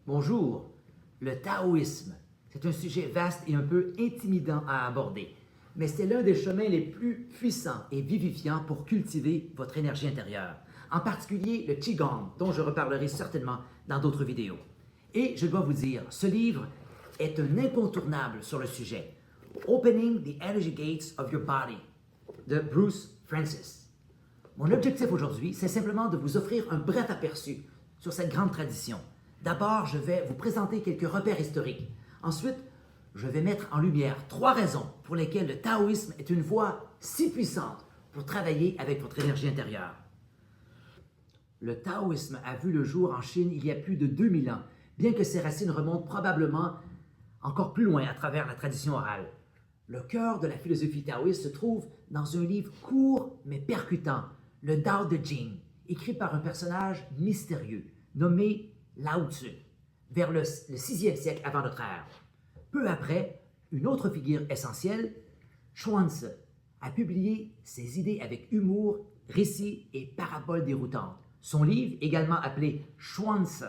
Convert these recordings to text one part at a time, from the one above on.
Bonjour. Le taoïsme, c'est un sujet vaste et un peu intimidant à aborder, mais c'est l'un des chemins les plus puissants et vivifiants pour cultiver votre énergie intérieure, en particulier le Qigong, dont je reparlerai certainement dans d'autres vidéos. Et je dois vous dire, ce livre est un incontournable sur le sujet, Opening the Energy Gates of Your Body, de Bruce Francis. Mon objectif aujourd'hui, c'est simplement de vous offrir un bref aperçu sur cette grande tradition. D'abord, je vais vous présenter quelques repères historiques. Ensuite, je vais mettre en lumière 3 raisons pour lesquelles le taoïsme est une voie si puissante pour travailler avec votre énergie intérieure. Le taoïsme a vu le jour en Chine il y a plus de 2000 ans, bien que ses racines remontent probablement encore plus loin à travers la tradition orale. Le cœur de la philosophie taoïste se trouve dans un livre court mais percutant, le Tao Te Ching, écrit par un personnage mystérieux nommé Lao Tzu, vers le 6e siècle avant notre ère. Peu après, une autre figure essentielle, Chuang-Tzu, a publié ses idées avec humour, récits et paraboles déroutantes. Son livre, également appelé Chuang-Tzu,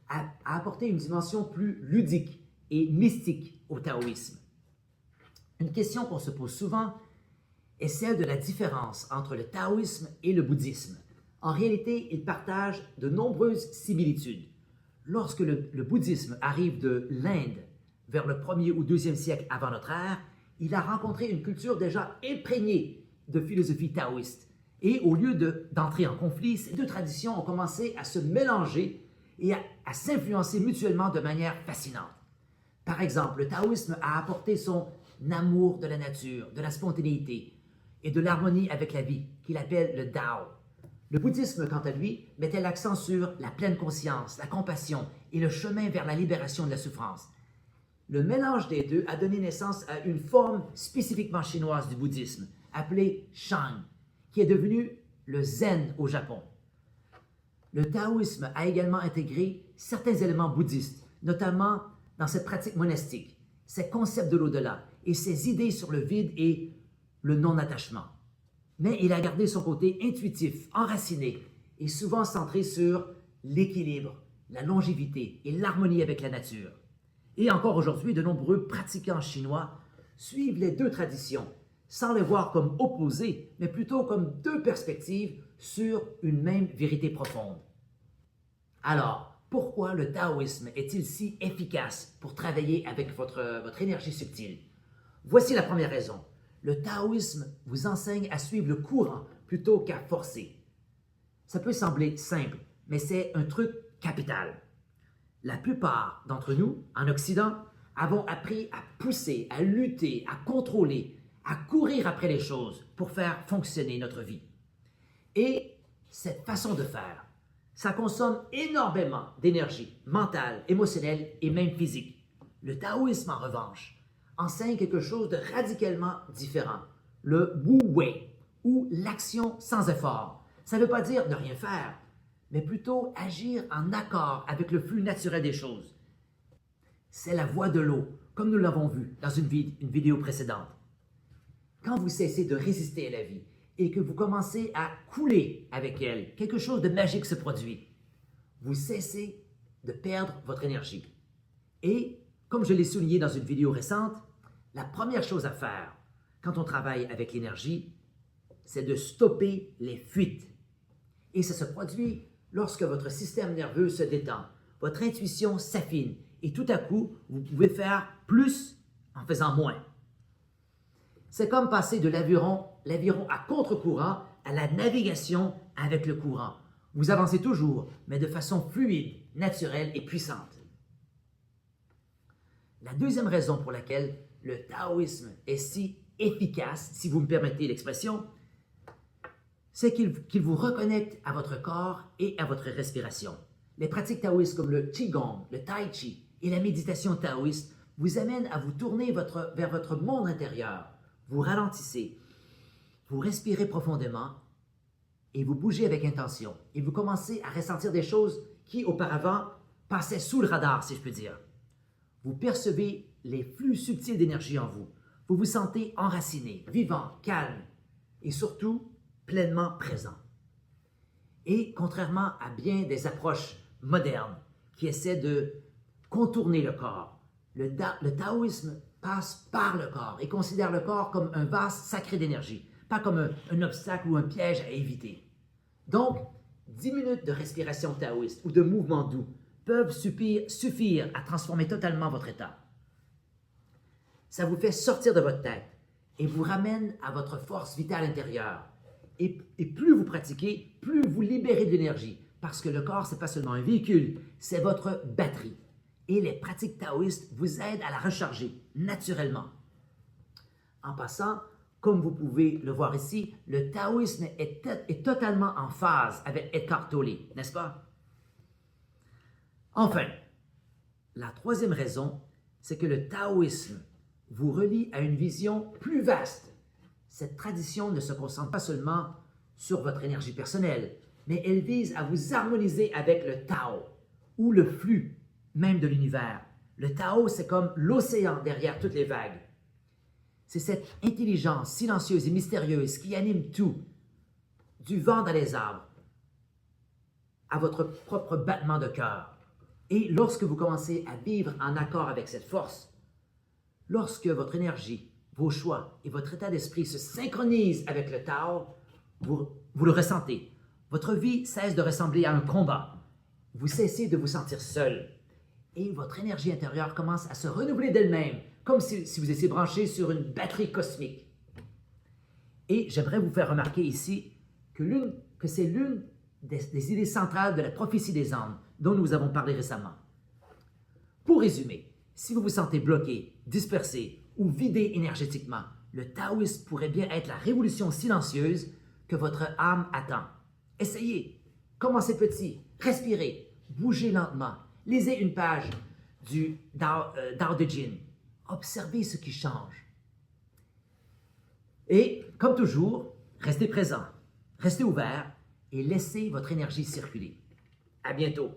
a apporté une dimension plus ludique et mystique au taoïsme. Une question qu'on se pose souvent est celle de la différence entre le taoïsme et le bouddhisme. En réalité, ils partagent de nombreuses similitudes. Lorsque le bouddhisme arrive de l'Inde vers le 1er ou 2e siècle avant notre ère, il a rencontré une culture déjà imprégnée de philosophie taoïste. Et au lieu d'entrer en conflit, ces deux traditions ont commencé à se mélanger et à s'influencer mutuellement de manière fascinante. Par exemple, le taoïsme a apporté son amour de la nature, de la spontanéité et de l'harmonie avec la vie, qu'il appelle le Tao. Le bouddhisme, quant à lui, mettait l'accent sur la pleine conscience, la compassion et le chemin vers la libération de la souffrance. Le mélange des deux a donné naissance à une forme spécifiquement chinoise du bouddhisme, appelée Shang, qui est devenue le Zen au Japon. Le taoïsme a également intégré certains éléments bouddhistes, notamment dans cette pratique monastique, ses concepts de l'au-delà et ses idées sur le vide et le non-attachement. Mais il a gardé son côté intuitif, enraciné et souvent centré sur l'équilibre, la longévité et l'harmonie avec la nature. Et encore aujourd'hui, de nombreux pratiquants chinois suivent les deux traditions, sans les voir comme opposées, mais plutôt comme deux perspectives sur une même vérité profonde. Alors, pourquoi le taoïsme est-il si efficace pour travailler avec votre énergie subtile? Voici la première raison. Le taoïsme vous enseigne à suivre le courant plutôt qu'à forcer. Ça peut sembler simple, mais c'est un truc capital. La plupart d'entre nous, en Occident, avons appris à pousser, à lutter, à contrôler, à courir après les choses pour faire fonctionner notre vie. Et cette façon de faire, ça consomme énormément d'énergie mentale, émotionnelle et même physique. Le taoïsme, en revanche, enseigne quelque chose de radicalement différent, le Wu Wei, ou l'action sans effort. Ça ne veut pas dire ne rien faire, mais plutôt agir en accord avec le flux naturel des choses. C'est la voie de l'eau, comme nous l'avons vu dans une vidéo précédente. Quand vous cessez de résister à la vie et que vous commencez à couler avec elle, quelque chose de magique se produit. Vous cessez de perdre votre énergie. Et, comme je l'ai souligné dans une vidéo récente, la première chose à faire quand on travaille avec l'énergie, c'est de stopper les fuites. Et ça se produit lorsque votre système nerveux se détend, votre intuition s'affine et tout à coup, vous pouvez faire plus en faisant moins. C'est comme passer de l'aviron à contre-courant à la navigation avec le courant. Vous avancez toujours, mais de façon fluide, naturelle et puissante. La deuxième raison pour laquelle le taoïsme est si efficace, si vous me permettez l'expression, c'est qu'il vous reconnecte à votre corps et à votre respiration. Les pratiques taoïstes comme le Qigong, le Tai Chi et la méditation taoïste vous amènent à vous tourner vers votre monde intérieur. Vous ralentissez, vous respirez profondément et vous bougez avec intention. Et vous commencez à ressentir des choses qui, auparavant, passaient sous le radar, si je peux dire. Vous percevez les flux subtils d'énergie en vous. Vous vous sentez enraciné, vivant, calme et surtout pleinement présent. Et contrairement à bien des approches modernes qui essaie de contourner le corps. Le taoïsme passe par le corps et considère le corps comme un vase sacré d'énergie, pas comme un obstacle ou un piège à éviter. Donc, 10 minutes de respiration taoïste ou de mouvement doux peuvent suffire à transformer totalement votre état. Ça vous fait sortir de votre tête et vous ramène à votre force vitale intérieure. Et plus vous pratiquez, plus vous libérez de l'énergie, parce que le corps, ce n'est pas seulement un véhicule, c'est votre batterie. Et les pratiques taoïstes vous aident à la recharger naturellement. En passant, comme vous pouvez le voir ici, le taoïsme est totalement en phase avec Eckhart Tolle, n'est-ce pas? Enfin, la troisième raison, c'est que le taoïsme vous relie à une vision plus vaste. Cette tradition ne se concentre pas seulement sur votre énergie personnelle, mais elle vise à vous harmoniser avec le Tao, ou le flux même de l'univers. Le Tao, c'est comme l'océan derrière toutes les vagues. C'est cette intelligence silencieuse et mystérieuse qui anime tout, du vent dans les arbres à votre propre battement de cœur. Et lorsque vous commencez à vivre en accord avec cette force, lorsque votre énergie, vos choix et votre état d'esprit se synchronisent avec le Tao, vous le ressentez. Votre vie cesse de ressembler à un combat. Vous cessez de vous sentir seul. Et votre énergie intérieure commence à se renouveler d'elle-même, comme si vous étiez branché sur une batterie cosmique. Et j'aimerais vous faire remarquer ici que c'est l'une des idées centrales de la prophétie des âmes dont nous avons parlé récemment. Pour résumer, si vous vous sentez bloqué, dispersé ou vidé énergétiquement, le taoïsme pourrait bien être la révolution silencieuse que votre âme attend. Essayez, commencez petit, respirez, bougez lentement, lisez une page du Tao Te Ching. Observez ce qui change. Et, comme toujours, restez présent, restez ouvert et laissez votre énergie circuler. À bientôt.